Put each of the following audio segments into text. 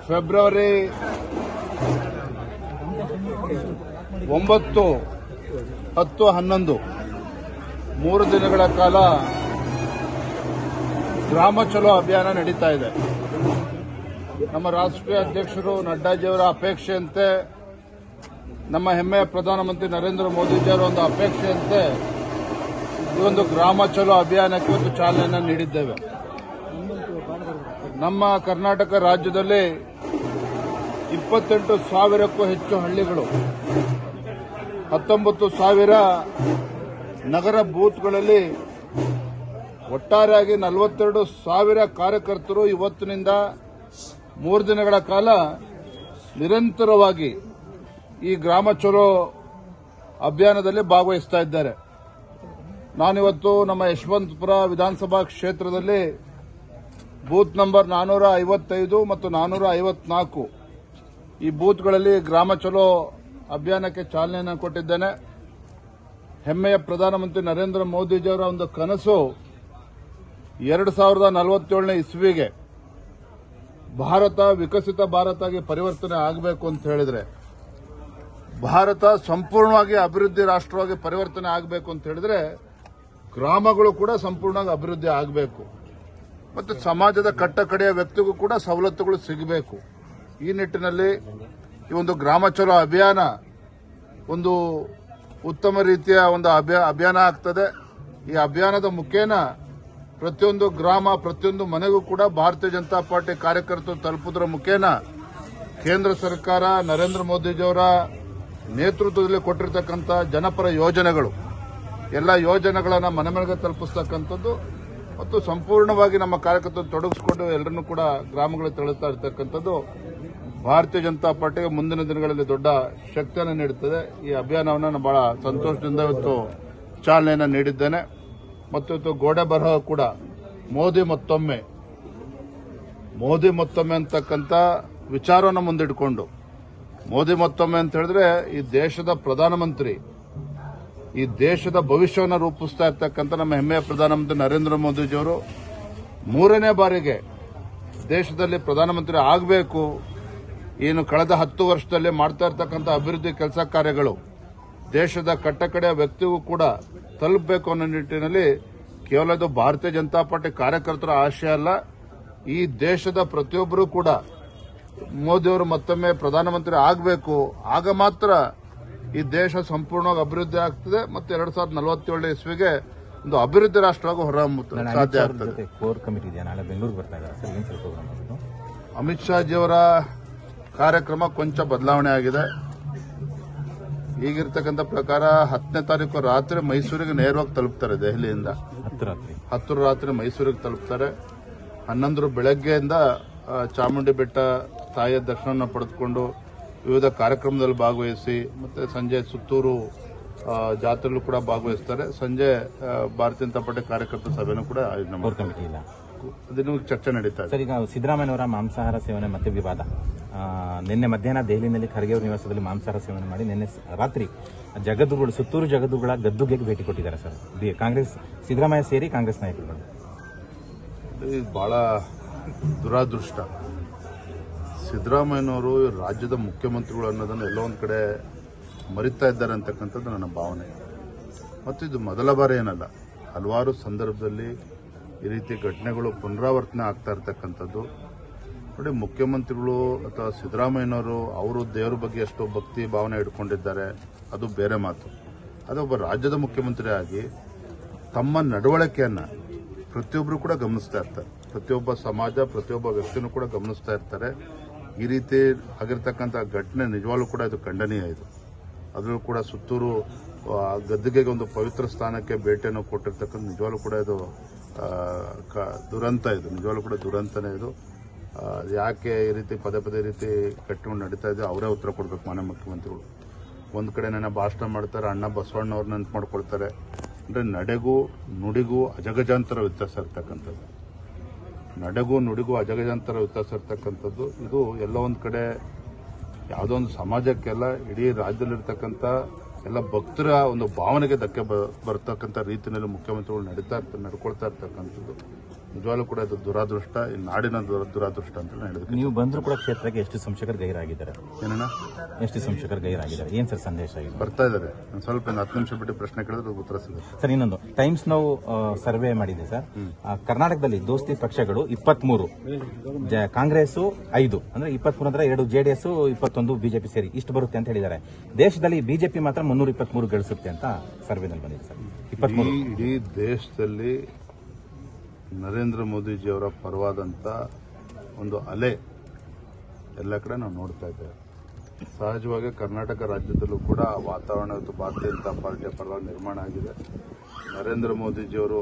February 9, 10, 11 3 ದಿನಗಳ ಕಾಲ ಗ್ರಾಮ ಚಲೋ ಅಭಿಯಾನ ನಡೀತಾ ಇದೆ. ನಮ್ಮ ರಾಷ್ಟ್ರೀಯ ಅಧ್ಯಕ್ಷರು ನಡ್ಡಾಜಿಯವರ ಅಪೇಕ್ಷೆಯಂತೆ, ನಮ್ಮ ಹೆಮ್ಮೆಯ ಪ್ರಧಾನಮಂತ್ರಿ ನರೇಂದ್ರ ಮೋದಿಜಿಯವರ ಒಂದು ಅಪೇಕ್ಷೆಯಂತೆ ಈ ಒಂದು ಗ್ರಾಮ ಚಲೋ ಅಭಿಯಾನಕ್ಕೆ ಒಂದು ಚಾಲನೆಯನ್ನು ನೀಡಿದ್ದೇವೆ. ನಮ್ಮ ಕರ್ನಾಟಕ ರಾಜ್ಯದಲ್ಲಿ 28,000ಕ್ಕೂ ಹೆಚ್ಚು ಹಳ್ಳಿಗಳು, 19,000 ನಗರ ಬೂತ್ಗಳಲ್ಲಿ ಒಟ್ಟಾರೆಯಾಗಿ 42,000 ಕಾರ್ಯಕರ್ತರು ಇವತ್ತಿನಿಂದ 3 ದಿನಗಳ ಕಾಲ ನಿರಂತರವಾಗಿ ಈ ಗ್ರಾಮ ಚಲೋ ಅಭಿಯಾನದಲ್ಲಿ ಭಾಗವಹಿಸ್ತಾ ಇದ್ದಾರೆ. ನಾನಿವತ್ತು ನಮ್ಮ ಯಶವಂತಪುರ ವಿಧಾನಸಭಾ ಕ್ಷೇತ್ರದಲ್ಲಿ ಬೂತ್ ನಂಬರ್ 455 ಮತ್ತು 454 ಈ ಬೂತ್ಗಳಲ್ಲಿ ಗ್ರಾಮ ಚಲೋ ಅಭಿಯಾನಕ್ಕೆ ಚಾಲನೆಯನ್ನು ಕೊಟ್ಟಿದ್ದೇನೆ. ಹೆಮ್ಮೆಯ ಪ್ರಧಾನಮಂತ್ರಿ ನರೇಂದ್ರ ಮೋದಿಜಿಯವರ ಒಂದು ಕನಸು 2047ನೇ ಇಸ್ವಿಗೆ ಭಾರತ ವಿಕಸಿತ ಭಾರತ ಆಗಿ ಪರಿವರ್ತನೆ ಆಗಬೇಕು ಅಂತ ಹೇಳಿದ್ರೆ, ಭಾರತ ಸಂಪೂರ್ಣವಾಗಿ ಅಭಿವೃದ್ಧಿ ರಾಷ್ಟ್ರವಾಗಿ ಪರಿವರ್ತನೆ ಆಗಬೇಕು ಅಂತ ಹೇಳಿದ್ರೆ ಗ್ರಾಮಗಳು ಕೂಡ ಸಂಪೂರ್ಣವಾಗಿ ಅಭಿವೃದ್ಧಿ ಆಗಬೇಕು ಮತ್ತು ಸಮಾಜದ ಕಟ್ಟಕಡೆಯ ವ್ಯಕ್ತಿಗೂ ಕೂಡ ಸವಲತ್ತುಗಳು ಸಿಗಬೇಕು. ಈ ನಿಟ್ಟಿನಲ್ಲಿ ಈ ಒಂದು ಗ್ರಾಮ ಚಲೋ ಅಭಿಯಾನ ಒಂದು ಉತ್ತಮ ರೀತಿಯ ಒಂದು ಅಭಿಯಾನ ಆಗ್ತದೆ. ಈ ಅಭಿಯಾನದ ಮುಖೇನ ಪ್ರತಿಯೊಂದು ಗ್ರಾಮ, ಪ್ರತಿಯೊಂದು ಮನೆಗೂ ಕೂಡ ಭಾರತೀಯ ಜನತಾ ಪಾರ್ಟಿ ಕಾರ್ಯಕರ್ತರು ತಲುಪುವುದರ ಮುಖೇನ ಕೇಂದ್ರ ಸರ್ಕಾರ ನರೇಂದ್ರ ಮೋದಿಜಿಯವರ ನೇತೃತ್ವದಲ್ಲಿ ಕೊಟ್ಟಿರತಕ್ಕಂಥ ಜನಪರ ಯೋಜನೆಗಳು, ಎಲ್ಲ ಯೋಜನೆಗಳನ್ನು ಮನೆ ಮನೆಗೆ ತಲುಪಿಸ್ತಕ್ಕಂಥದ್ದು ಮತ್ತು ಸಂಪೂರ್ಣವಾಗಿ ನಮ್ಮ ಕಾರ್ಯಕರ್ತರು ತೊಡಗಿಸಿಕೊಂಡು ಎಲ್ಲರನ್ನೂ ಕೂಡ ಗ್ರಾಮಗಳಿಗೆ ತೆರಳುತ್ತಾ ಇರತಕ್ಕಂಥದ್ದು ಭಾರತೀಯ ಜನತಾ ಪಾರ್ಟಿಗೆ ಮುಂದಿನ ದಿನಗಳಲ್ಲಿ ದೊಡ್ಡ ಶಕ್ತಿಯನ್ನು ನೀಡುತ್ತದೆ. ಈ ಅಭಿಯಾನವನ್ನು ನಾನು ಬಹಳ ಸಂತೋಷದಿಂದ ಇವತ್ತು ಚಾಲನೆಯನ್ನು ನೀಡಿದ್ದೇನೆ. ಮತ್ತು ಇವತ್ತು ಗೋಡೆ ಬರಹ ಕೂಡ ಮೋದಿ ಮತ್ತೊಮ್ಮೆ ಅಂತಕ್ಕಂಥ ವಿಚಾರವನ್ನು ಮುಂದಿಟ್ಟುಕೊಂಡು, ಮೋದಿ ಮತ್ತೊಮ್ಮೆ ಅಂತ ಹೇಳಿದ್ರೆ ಈ ದೇಶದ ಪ್ರಧಾನಮಂತ್ರಿ, ಈ ದೇಶದ ಭವಿಷ್ಯವನ್ನು ರೂಪಿಸ್ತಾ ಇರ್ತಕ್ಕಂಥ ನಮ್ಮ ಹೆಮ್ಮೆಯ ಪ್ರಧಾನಮಂತ್ರಿ ನರೇಂದ್ರ ಮೋದಿಜಿಯವರು 3ನೇ ಬಾರಿಗೆ ದೇಶದಲ್ಲಿ ಪ್ರಧಾನಮಂತ್ರಿ ಆಗಬೇಕು. ಏನು ಕಳೆದ 10 ವರ್ಷದಲ್ಲಿ ಮಾಡ್ತಾ ಇರ್ತಕ್ಕಂಥ ಅಭಿವೃದ್ಧಿ ಕೆಲಸ ಕಾರ್ಯಗಳು ದೇಶದ ಕಟ್ಟಕಡೆಯ ವ್ಯಕ್ತಿಗೂ ಕೂಡ ತಲುಪಬೇಕು ಅನ್ನೋ ನಿಟ್ಟಿನಲ್ಲಿ ಕೇವಲ ಇದು ಭಾರತೀಯ ಜನತಾ ಪಾರ್ಟಿ ಕಾರ್ಯಕರ್ತರ ಆಶಯ ಅಲ್ಲ, ಈ ದೇಶದ ಪ್ರತಿಯೊಬ್ಬರೂ ಕೂಡ ಮೋದಿಯವರು ಮತ್ತೊಮ್ಮೆ ಪ್ರಧಾನಮಂತ್ರಿ ಆಗಬೇಕು. ಆಗ ಮಾತ್ರ ಈ ದೇಶ ಸಂಪೂರ್ಣವಾಗಿ ಅಭಿವೃದ್ಧಿ ಆಗ್ತದೆ ಮತ್ತು 2047 ಇಸ್ವಿಗೆ ಒಂದು ಅಭಿವೃದ್ಧಿ ರಾಷ್ಟ್ರವಾಗಿ ಹೊರಹೊಮ್ಮುತ್ತದೆ ಸಾಧ್ಯ ಆಗ್ತದೆ. ಅಮಿತ್ ಶಾ ಜಿಯವರ ಕಾರ್ಯಕ್ರಮ ಕೊಂಚ ಬದಲಾವಣೆ ಆಗಿದೆ. ಈಗಿರ್ತಕ್ಕಂಥ ಪ್ರಕಾರ 10ನೇ ತಾರೀಕು ರಾತ್ರಿ ಮೈಸೂರಿಗೆ ನೇರವಾಗಿ ತಲುಪ್ತಾರೆ. ದೆಹಲಿಯಿಂದ 10 ರಾತ್ರಿ ಮೈಸೂರಿಗೆ ತಲುಪ್ತಾರೆ. 11 ಬೆಳಗ್ಗೆಯಿಂದ ಚಾಮುಂಡಿ ಬೆಟ್ಟ ತಾಯಿಯ ದರ್ಶನ ಪಡೆದುಕೊಂಡು ವಿವಿಧ ಕಾರ್ಯಕ್ರಮದಲ್ಲಿ ಭಾಗವಹಿಸಿ ಮತ್ತೆ ಸಂಜೆ ಸುತ್ತೂರು ಜಾತ್ರೆಯಲ್ಲೂ ಕೂಡ ಭಾಗವಹಿಸ್ತಾರೆ. ಸಂಜೆ ಭಾರತೀಯ ಜನತಾ ಪಾರ್ಟಿ ಕಾರ್ಯಕರ್ತರ ಸಭೆನೂ ಕೂಡ ಅದನ್ನು ಚರ್ಚೆ ನಡೀತಾ ಇದೆ. ಸರ್, ಈಗ ಸಿದ್ದರಾಮಯ್ಯವರ ಮಾಂಸಾಹಾರ ಸೇವನೆ ಮತ್ತೆ ವಿವಾದ. ನಿನ್ನೆ ಮಧ್ಯಾಹ್ನ ದೆಹಲಿಯಲ್ಲಿ ಖರ್ಗೆ ಅವರ ನಿವಾಸದಲ್ಲಿ ಮಾಂಸಾಹಾರ ಸೇವನೆ ಮಾಡಿ ನಿನ್ನೆ ರಾತ್ರಿ ಜಗದ್ಗುರುಗಳು, ಸುತ್ತೂರು ಜಗದ್ಗುರುಗಳ ಗದ್ದುಗೆಗೆ ಭೇಟಿ ಕೊಟ್ಟಿದ್ದಾರೆ. ಸರ್, ಕಾಂಗ್ರೆಸ್ ಸಿದ್ದರಾಮಯ್ಯ ಸೇರಿ ಕಾಂಗ್ರೆಸ್ ನಾಯಕರುಗಳು ಇದು ಬಹಳ ದುರಾದೃಷ್ಟ. ಸಿದ್ದರಾಮಯ್ಯನವರು ರಾಜ್ಯದ ಮುಖ್ಯಮಂತ್ರಿಗಳು ಅನ್ನೋದನ್ನು ಎಲ್ಲೋ ಒಂದು ಕಡೆ ಮರಿತಾ ಇದ್ದಾರೆ ಅಂತಕ್ಕಂಥದ್ದು ನನ್ನ ಭಾವನೆ. ಮತ್ತು ಇದು ಮೊದಲ ಬಾರಿ ಏನಲ್ಲ, ಹಲವಾರು ಸಂದರ್ಭದಲ್ಲಿ ಈ ರೀತಿ ಘಟನೆಗಳು ಪುನರಾವರ್ತನೆ ಆಗ್ತಾ ಇರ್ತಕ್ಕಂಥದ್ದು. ನೋಡಿ, ಮುಖ್ಯಮಂತ್ರಿಗಳು ಅಥವಾ ಸಿದ್ದರಾಮಯ್ಯನವರು ಅವರು ದೇವರ ಬಗ್ಗೆ ಎಷ್ಟು ಭಕ್ತಿ ಭಾವನೆ ಇಟ್ಕೊಂಡಿದ್ದಾರೆ ಅದು ಬೇರೆ ಮಾತು. ಅದೊಬ್ಬ ರಾಜ್ಯದ ಮುಖ್ಯಮಂತ್ರಿ ಆಗಿ ತಮ್ಮ ನಡವಳಿಕೆಯನ್ನು ಪ್ರತಿಯೊಬ್ಬರು ಕೂಡ ಗಮನಿಸ್ತಾ ಇರ್ತಾರೆ. ಪ್ರತಿಯೊಬ್ಬ ಸಮಾಜ, ಪ್ರತಿಯೊಬ್ಬ ವ್ಯಕ್ತಿನೂ ಕೂಡ ಗಮನಿಸ್ತಾ ಇರ್ತಾರೆ. ಈ ರೀತಿ ಆಗಿರ್ತಕ್ಕಂಥ ಘಟನೆ ನಿಜವಾಗ್ಲೂ ಕೂಡ ಇದು ಖಂಡನೀಯ. ಇದು ಅದರಲ್ಲೂ ಕೂಡ ಸುತ್ತೂರು ಗದ್ದುಗೆಗೆ ಒಂದು ಪವಿತ್ರ ಸ್ಥಾನಕ್ಕೆ ಭೇಟಿಯನ್ನು ಕೊಟ್ಟಿರ್ತಕ್ಕಂಥ ನಿಜವಾಗ್ಲೂ ಕೂಡ ಇದು ದುರಂತ. ಇದು ನಿಜವಾಗ್ಲೂ ಕೂಡ ದುರಂತನೇ. ಇದು ಯಾಕೆ ಈ ರೀತಿ ಪದೇ ಪದೇ ರೀತಿ ಘಟನೆಗಳು ನಡೀತಾ ಇದೆ ಅವರೇ ಉತ್ತರ ಕೊಡಬೇಕು. ಮಾನ್ಯ ಮುಖ್ಯಮಂತ್ರಿಗಳು ಒಂದು ಕಡೆ ನನ್ನ ಭಾಷಣ ಮಾಡ್ತಾರೆ, ಅಣ್ಣ ಬಸವಣ್ಣವ್ರನ್ನ ನೆನಪು ಮಾಡ್ಕೊಳ್ತಾರೆ. ಅಂದರೆ ನಡೆಗೂ ನುಡಿಗೂ ಅಜಗಜಾಂತರ ವ್ಯತ್ಯಾಸ ಇರ್ತಕ್ಕಂಥದ್ದು. ನಡೆಗೂ ನುಡಿಗೂ ಅಜಗಜಾಂತರ ವ್ಯತ್ಯಾಸ ಇರ್ತಕ್ಕಂಥದ್ದು. ಇದು ಎಲ್ಲ ಒಂದು ಕಡೆ ಯಾವುದೋ ಒಂದು ಸಮಾಜಕ್ಕೆಲ್ಲ ಇಡೀ ರಾಜ್ಯದಲ್ಲಿರ್ತಕ್ಕಂಥ ಎಲ್ಲ ಭಕ್ತರ ಒಂದು ಭಾವನೆಗೆ ಧಕ್ಕೆ ಬರ್ತಕ್ಕಂಥ ರೀತಿಯಲ್ಲಿ ಮುಖ್ಯಮಂತ್ರಿಗಳು ನಡ್ಕೊಳ್ತಾ ಇರ್ತಕ್ಕಂಥದ್ದು ನಿಜವಾಗ್ಲೂ ಕೂಡ ಇದು ದುರಾದೃಷ್ಟ, ಈ ನಾಡಿನ ದುರಾದೃಷ್ಟ ಅಂತ ನಾನು ಹೇಳಿದೆ. ನೀವು ಬಂದರೂ ಕೂಡ ಕ್ಷೇತ್ರಕ್ಕೆ ಎಷ್ಟು ಸಂಶಕರು ಗೈರಾಗಿದ್ದಾರೆ? ಏನಣ್ಣ? ಎಷ್ಟು ಸಂಶಕರು ಗೈರಾಗಿದ್ದಾರೆ? ಏನ್ ಸರ್ ಸಂದೇಶ ಇದೆ? ಬರ್ತಾ ಇದ್ದಾರೆ. ಸ್ವಲ್ಪ 10 ನಿಮಿಷ ಬಿಟ್ಟು ಪ್ರಶ್ನೆ ಕೇಳಿದ್ರೆ ಉತ್ತರ ಸಿಗುತ್ತೆ. ಸರ್, ಇನ್ನೊಂದು ಟೈಮ್ಸ್ ನಾವು ಸರ್ವೆ ಮಾಡಿದೆ ಸರ್. ಕರ್ನಾಟಕದಲ್ಲಿ ದೋಸ್ತಿ ಪಕ್ಷಗಳು 23, ಕಾಂಗ್ರೆಸ್ 5, ಅಂದ್ರೆ 23 ಅಂದ್ರೆ 2 JDS, 21 ಬಿಜೆಪಿ ಸೇರಿ ಇಷ್ಟು ಬರುತ್ತೆ ಅಂತ ಹೇಳಿದ್ದಾರೆ. ದೇಶದಲ್ಲಿ ಬಿಜೆಪಿ ಮಾತ್ರ 323 ಗಳಿಸುತ್ತೆ ಅಂತ ಸರ್ವೆನಲ್ಲಿ ಬಂದಿದೆ ಸರ್. 23 ಇಡೀ ದೇಶದಲ್ಲಿ ನರೇಂದ್ರ ಮೋದಿಜಿಯವರ ಪರವಾದಂಥ ಒಂದು ಅಲೆ ಎಲ್ಲ ಕಡೆ ನಾವು ನೋಡ್ತಾ ಇದ್ದೇವೆ. ಸಹಜವಾಗಿ ಕರ್ನಾಟಕ ರಾಜ್ಯದಲ್ಲೂ ಕೂಡ ವಾತಾವರಣ ಇವತ್ತು ಭಾರತೀಯ ಜನತಾ ಪಾರ್ಟಿಯ ಪರವಾಗಿ ನಿರ್ಮಾಣ ಆಗಿದೆ. ನರೇಂದ್ರ ಮೋದಿಜಿಯವರು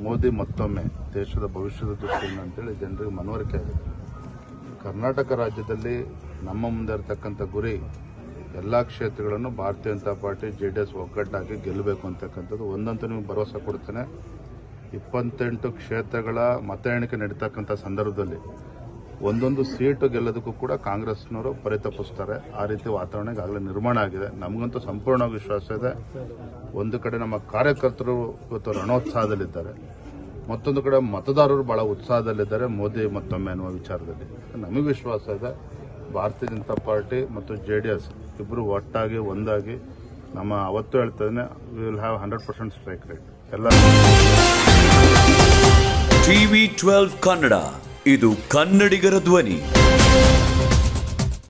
ಮೋದಿ ಮತ್ತೊಮ್ಮೆ ದೇಶದ ಭವಿಷ್ಯದ ದೃಷ್ಟಿಯಿಂದ ಅಂತೇಳಿ ಜನರಿಗೆ ಮನವರಿಕೆ ಆಗಿದೆ. ಕರ್ನಾಟಕ ರಾಜ್ಯದಲ್ಲಿ ನಮ್ಮ ಮುಂದೆ ಇರತಕ್ಕಂಥ ಗುರಿ ಎಲ್ಲ ಕ್ಷೇತ್ರಗಳನ್ನು ಭಾರತೀಯ ಜನತಾ ಪಾರ್ಟಿ JDS ಒಗ್ಗಟ್ಟಾಗಿ ಗೆಲ್ಲಬೇಕು ಅಂತಕ್ಕಂಥದ್ದು. ಒಂದಂತೂ ನಿಮಗೆ ಭರವಸೆ ಕೊಡ್ತೇನೆ, 28 ಕ್ಷೇತ್ರಗಳ ಮತ ಎಣಿಕೆ ನಡೀತಕ್ಕಂಥ ಸಂದರ್ಭದಲ್ಲಿ ಒಂದೊಂದು ಸೀಟು ಗೆಲ್ಲೋದಕ್ಕೂ ಕೂಡ ಕಾಂಗ್ರೆಸ್ನವರು ಪರಿತಪಿಸ್ತಾರೆ. ಆ ರೀತಿ ವಾತಾವರಣ ಈಗಾಗಲೇ ನಿರ್ಮಾಣ ಆಗಿದೆ. ನಮಗಂತೂ ಸಂಪೂರ್ಣವಾಗಿ ವಿಶ್ವಾಸ ಇದೆ. ಒಂದು ಕಡೆ ನಮ್ಮ ಕಾರ್ಯಕರ್ತರು ಇವತ್ತು ರಣೋತ್ಸಾಹದಲ್ಲಿದ್ದಾರೆ, ಮತ್ತೊಂದು ಕಡೆ ಮತದಾರರು ಬಹಳ ಉತ್ಸಾಹದಲ್ಲಿದ್ದಾರೆ ಮೋದಿ ಮತ್ತೊಮ್ಮೆ ಅನ್ನುವ ವಿಚಾರದಲ್ಲಿ. ನಮಗೆ ವಿಶ್ವಾಸ ಇದೆ, ಭಾರತೀಯ ಜನತಾ ಪಾರ್ಟಿ ಮತ್ತು JDS ಇಬ್ಬರು ಒಟ್ಟಾಗಿ ಒಂದಾಗಿ ನಮ್ಮ ಅವತ್ತು ಹೇಳ್ತೇನೆ, we will have 100% strike rate ಎಲ್ಲ. TV12 ಕನ್ನಡ, ಇದು ಕನ್ನಡಿಗರ ಧ್ವನಿ.